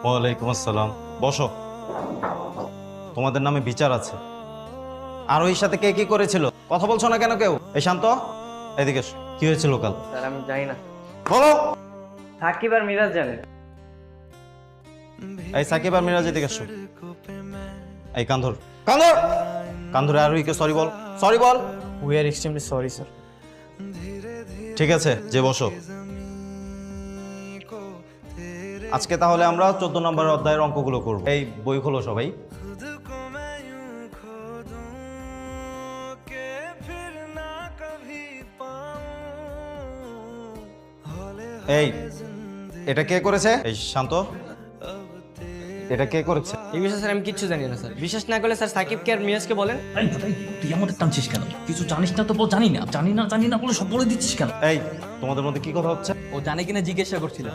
ওয়ালাইকুম আসসালাম। বসো, তোমাদের নামে বিচার আছে। আর ওই সাথে কে কি করেছিল কথা বলছো না কেন কেউ? এই শান্ত, এদিকে এসো। কি হয়েছিল কাল স্যার আমি জানি না। বলো। সাকিব আর মিরাজ জানে। এই সাকিব আর মিরাজ এদিকে এসো। এই কান্ধর কান্ধর কান্ধরে আর ওইকে সরি বল, সরি বল। We are extremely sorry sir. ঠিক আছে, যে বসো। আজকে তাহলে আমরা 14 নম্বর অধ্যায়ের অঙ্কগুলো করব। এই বই খোলো সবাই। এই এটা কে করেছে? এই শান্ত, এটা কে করেছে? এই বিষয়ে স্যার আমি কিচ্ছু জানি না স্যার। বিশ্বাস না করলে স্যার সাকিবকে আর মিরাজকে বলেন। তুই আমাদের টানছিস কেন? কিছু জানিস না তো বল জানি না, জানি না বলে সব বলে দিচ্ছিস কেন? এই তোমাদের মধ্যে কি কথা হচ্ছে? ও জানে কিনা জিজ্ঞাসা করছিলাম।